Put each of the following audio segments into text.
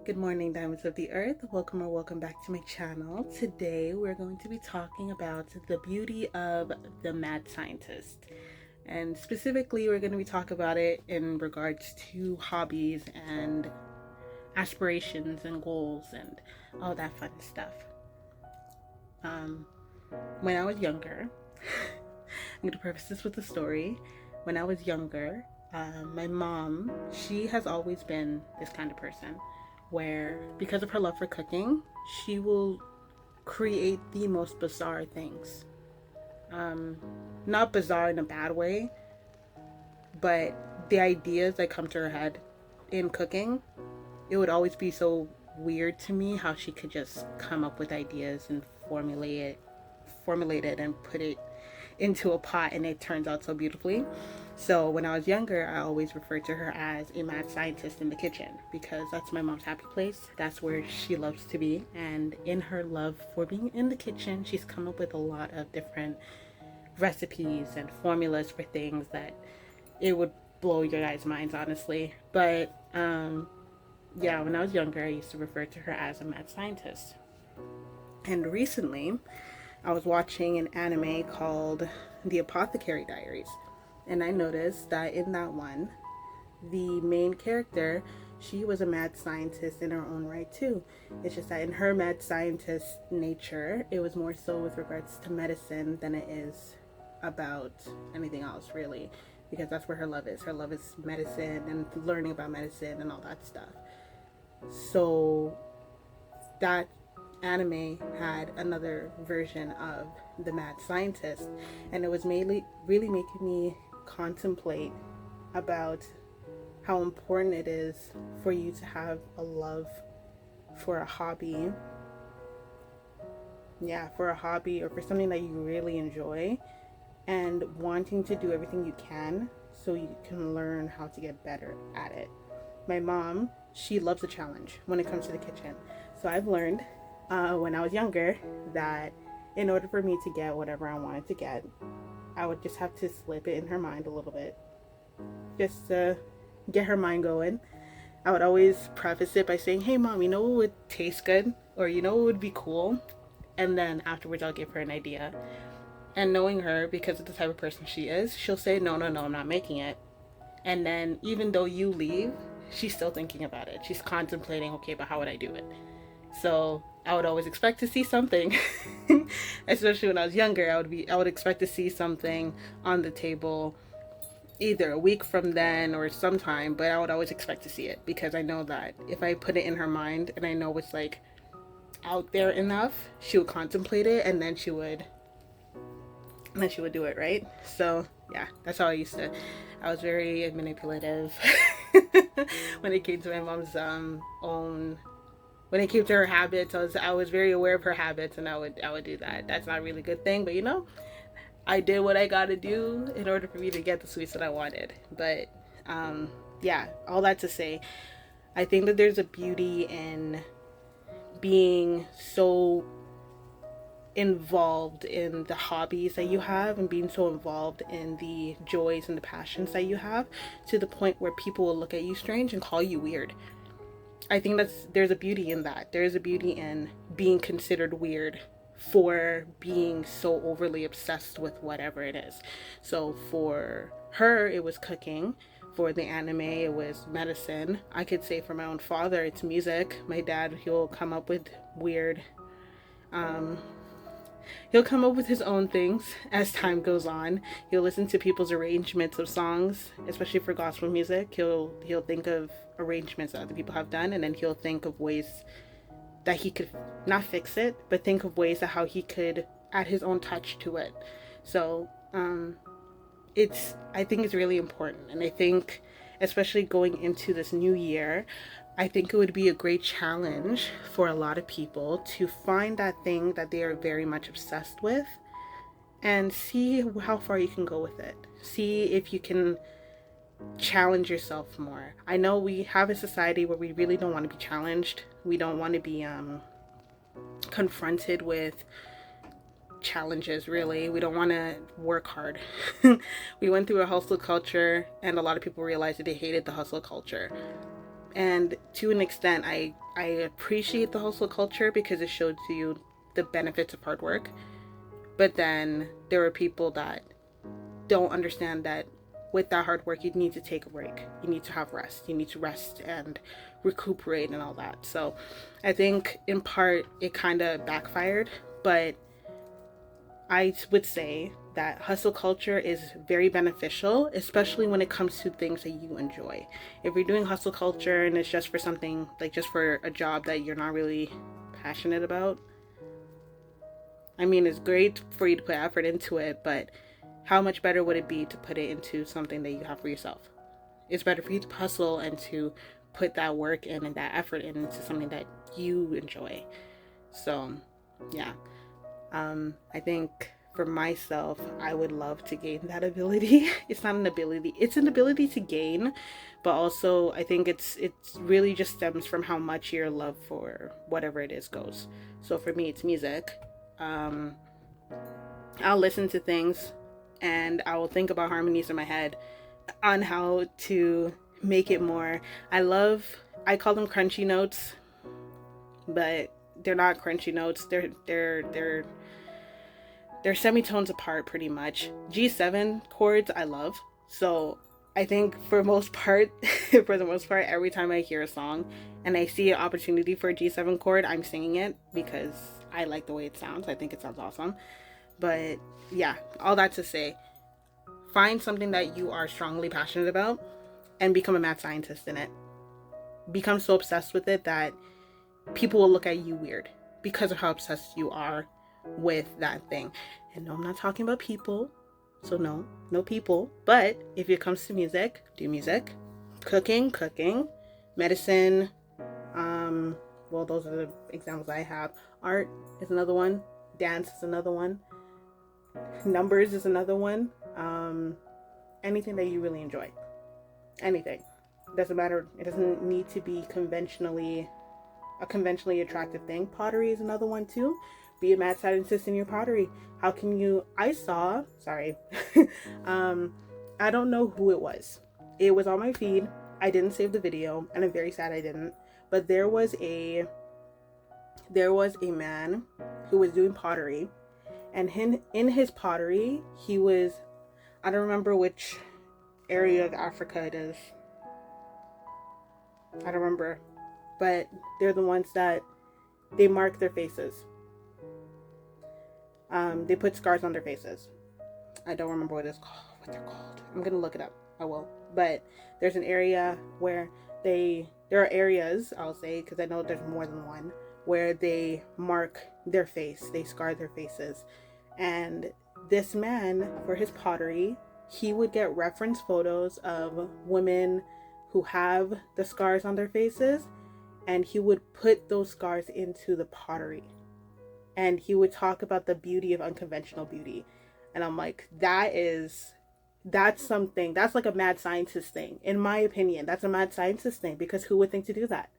Good morning, diamonds of the earth. Welcome or welcome back to my channel. Today we're going to be talking about the beauty of the mad scientist. And specifically, we're going to be talking about it in regards to hobbies and aspirations and goals and all that fun stuff. Um, when I was younger, I'm going to preface this with a story. When I was younger, my mom, she has always been this kind of person where, because of her love for cooking, she will create the most bizarre things. Um, Not bizarre in a bad way, but the ideas that come to her head in cooking, it would always be so weird to me how she could just come up with ideas and formulate it and put it into a pot and it turns out so beautifully. So when I was younger, I always referred to her as a mad scientist in the kitchen because that's my mom's happy place. That's where she loves to be. And in her love for being in the kitchen, she's come up with a lot of different recipes and formulas for things that it would blow your guys' minds, honestly. But yeah, when I was younger, I used to refer to her as a mad scientist. And recently, I was watching an anime called The Apothecary Diaries. And I noticed that in that one, the main character, she was a mad scientist in her own right too. It's just that in her mad scientist nature, it was more so with regards to medicine than it is about anything else really, because that's where her love is. Her love is medicine and learning about medicine and all that stuff. So that anime had another version of the mad scientist, and it was mainly really making me contemplate about how important it is for you to have a love for a hobby. Yeah, for a hobby or for something that you really enjoy, and wanting to do everything you can so you can learn how to get better at it. My mom, she loves a challenge when it comes to the kitchen. So I've learned when I was younger that in order for me to get whatever I wanted to get, I would just have to slip it in her mind a little bit, just to get her mind going. I would always preface it by saying, "Hey, mom, you know what would taste good? Or you know what would be cool?" And then afterwards, I'll give her an idea. And knowing her, because of the type of person she is, she'll say, "No, no, no, I'm not making it." And then even though you leave, she's still thinking about it. She's contemplating, okay, but how would I do it? So I would always expect to see something. Especially when I was younger, I would expect to see something on the table either a week from then or sometime, but I would always expect to see it because I know that if I put it in her mind and I know it's like out there enough, she would contemplate it and then she would do it, right? So yeah, that's how I was very manipulative when it came to my mom's own when it came to her habits. I was very aware of her habits, and I would do that. That's not a really good thing, but I did what I got to do in order for me to get the sweets that I wanted. But yeah, all that to say, I think that there's a beauty in being so involved in the hobbies that you have and being so involved in the joys and the passions that you have to the point where people will look at you strange and call you weird. I think there's a beauty in that. There's a beauty in being considered weird for being so overly obsessed with whatever it is. So for her, it was cooking. For the anime, it was medicine. I could say for my own father, it's music. My dad, he'll come up with weird um, he'll come up with his own things as time goes on. He'll listen to people's arrangements of songs, especially for gospel music. He'll think of arrangements that other people have done, and then he'll think of ways that he could not fix it, but think of ways of how he could add his own touch to it. So I think it's really important, and I think especially going into this new year, I think it would be a great challenge for a lot of people to find that thing that they are very much obsessed with and see how far you can go with it. See if you can challenge yourself more. I know we have a society where we really don't want to be challenged. We don't want to be confronted with challenges, really. We don't want to work hard. We went through a hustle culture, and a lot of people realized that they hated the hustle culture. And to an extent, I appreciate the hustle culture because it shows you the benefits of hard work. But then there are people that don't understand that with that hard work, you need to take a break. You need to have rest. You need to rest and recuperate and all that. So I think in part it kind of backfired, but I would say that hustle culture is very beneficial, especially when it comes to things that you enjoy. If you're doing hustle culture and it's just for something, like just for a job that you're not really passionate about, I mean, it's great for you to put effort into it, but how much better would it be to put it into something that you have for yourself? It's better for you to hustle and to put that work in and that effort into something that you enjoy. So, yeah. I think for myself, I would love to gain that ability. It's not an ability. It's an ability to gain, but also I think it's really just stems from how much your love for whatever it is goes. So for me, it's music. I'll listen to things and I will think about harmonies in my head on how to make it more. I call them crunchy notes, but they're not crunchy notes. They're semitones apart pretty much. G7 chords I love. So I think for the most part, every time I hear a song and I see an opportunity for a G7 chord, I'm singing it because I like the way it sounds. I think it sounds awesome. But yeah, all that to say, find something that you are strongly passionate about and become a mad scientist in it. Become so obsessed with it that people will look at you weird because of how obsessed you are with that thing. And no, I'm not talking about people. So no people. But if it comes to music, do music. Cooking, medicine. Well, those are the examples I have. Art is another one. Dance is another one. Numbers is another one. Anything that you really enjoy. Anything. Doesn't matter. It doesn't need to be a conventionally attractive thing. Pottery is another one too. Be a mad scientist in your pottery. How can you? I don't know who it was. It was on my feed. I didn't save the video, and I'm very sad I didn't. But there was a man who was doing pottery, and in his pottery, he was, I don't remember which area of Africa it is. I don't remember, but they're the ones that they mark their faces. They put scars on their faces. I don't remember what they're called. I'm gonna look it up. I will. But there's an area where there are areas, I'll say, because I know there's more than one, where they mark their face. They scar their faces. And this man, for his pottery, he would get reference photos of women who have the scars on their faces, and he would put those scars into the pottery. And he would talk about the beauty of unconventional beauty. And I'm like, that's something, that's like a mad scientist thing. In my opinion, that's a mad scientist thing, because who would think to do that?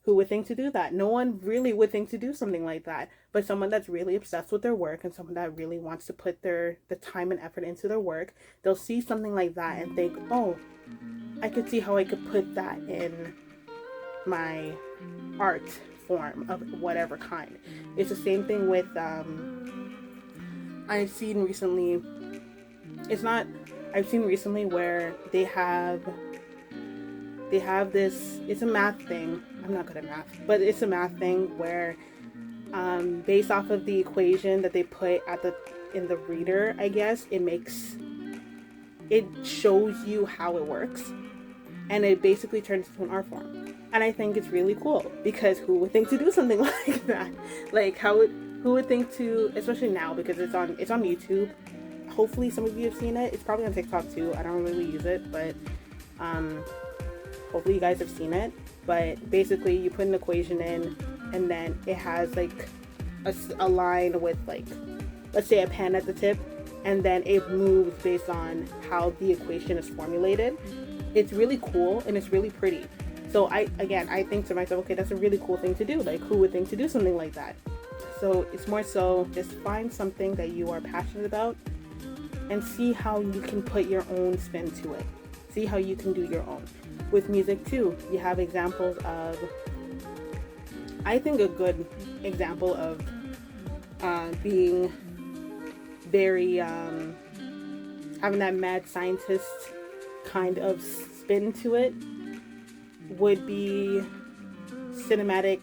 Who would think to do that? No one really would think to do something like that. But someone that's really obsessed with their work and someone that really wants to put the time and effort into their work, they'll see something like that and think, oh, I could see how I could put that in my art form of whatever kind. It's the same thing with I've seen recently where they have this, it's a math thing. I'm not good at math, but it's a math thing where based off of the equation that they put in the reader, I guess, it shows you how it works, and it basically turns into an art form. And I think it's really cool, because who would think to do something like that? Like, who would think to, especially now, because it's on YouTube. Hopefully some of you have seen it. It's probably on TikTok too. I don't really use it, but hopefully you guys have seen it. But basically you put an equation in, and then it has like a line with, like, let's say a pen at the tip, and then it moves based on how the equation is formulated. It's really cool and it's really pretty. So I think to myself, okay, that's a really cool thing to do. Like, who would think to do something like that? So it's more so just find something that you are passionate about and see how you can put your own spin to it. See how you can do your own. with music too. You have examples of, I think a good example of being very having that mad scientist kind of spin to it would be cinematic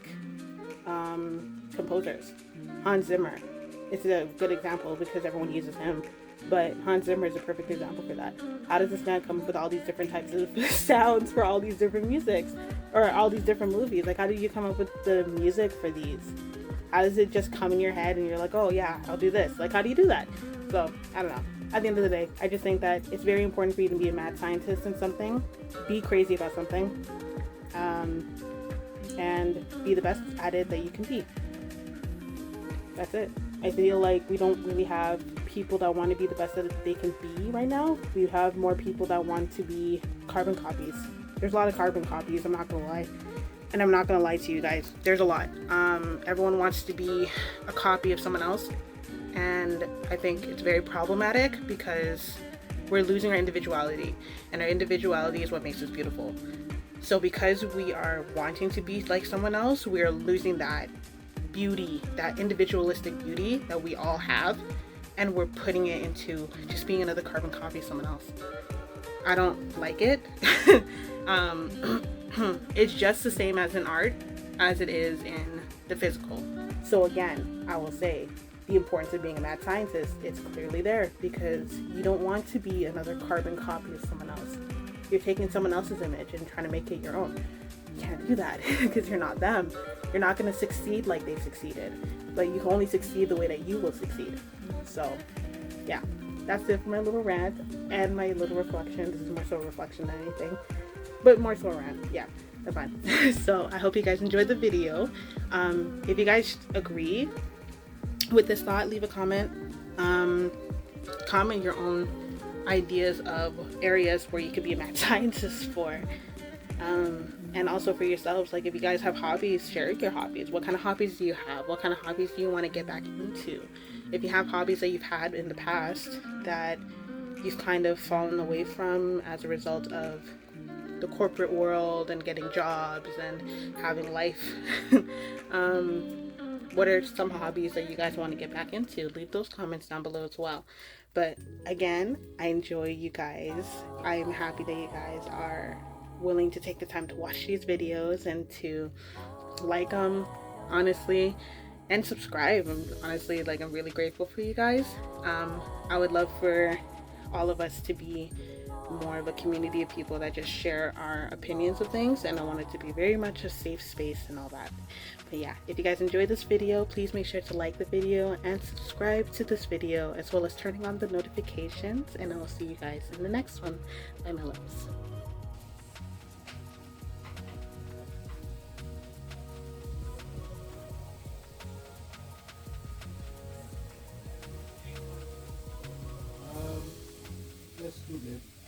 composers. Hans Zimmer is a good example because everyone uses him, but Hans Zimmer is a perfect example for that. How does this man come up with all these different types of sounds for all these different musics or all these different movies? Like, how do you come up with the music for these? How does it just come in your head and you're like, oh yeah, I'll do this? Like, how do you do that? So, I don't know. At the end of the day, I just think that it's very important for you to be a mad scientist in something, be crazy about something, and be the best at it that you can be. That's it. I feel like we don't really have people that want to be the best that they can be right now. We have more people that want to be carbon copies. There's a lot of carbon copies, I'm not gonna lie. And I'm not gonna lie to you guys, there's a lot. Everyone wants to be a copy of someone else, and I think it's very problematic because we're losing our individuality, and our individuality is what makes us beautiful. So because we are wanting to be like someone else, we are losing that beauty, that individualistic beauty that we all have, and we're putting it into just being another carbon copy of someone else. I don't like it. It's just the same as in art as it is in the physical. So again, I will say the importance of being a mad scientist, it's clearly there because you don't want to be another carbon copy of someone else. You're taking someone else's image and trying to make it your own. You can't do that because you're not them. You're not going to succeed like they've succeeded, but you can only succeed the way that you will succeed. So yeah, that's it for my little rant and my little reflection. This is more so a reflection than anything, but more so a rant. Yeah, that's fine. So I hope you guys enjoyed the video. If you guys agree with this thought, leave a comment. Comment your own ideas of areas where you could be a mad scientist for. And also for yourselves, like if you guys have hobbies, share your hobbies. What kind of hobbies do you have? What kind of hobbies do you want to get back into? If you have hobbies that you've had in the past that you've kind of fallen away from as a result of the corporate world and getting jobs and having life, what are some hobbies that you guys want to get back into? Leave those comments down below as well. But again, I enjoy you guys. I'm happy that you guys are willing to take the time to watch these videos and to like them, honestly, and subscribe. I'm really grateful for you guys. I would love for all of us to be more of a community of people that just share our opinions of things, and I want it to be very much a safe space and all that. But yeah, if you guys enjoyed this video, please make sure to like the video and subscribe to this video, as well as turning on the notifications, and I will see you guys in the next one. Bye, my loves. Let's do this.